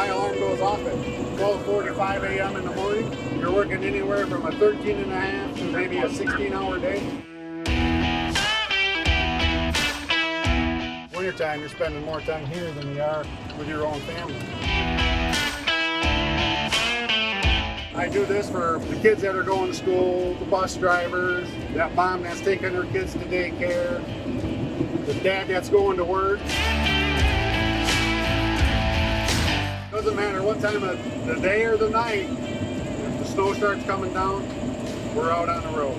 my alarm goes off at 12:45 a.m. in the morning. You're working anywhere from a 13 and a half to maybe a 16-hour day. Wintertime, you're spending more time here than you are with your own family. I do this for the kids that are going to school, the bus drivers, that mom that's taking her kids to daycare, the dad that's going to work. Doesn't matter what time of the day or the night, if the snow starts coming down, we're out on the road.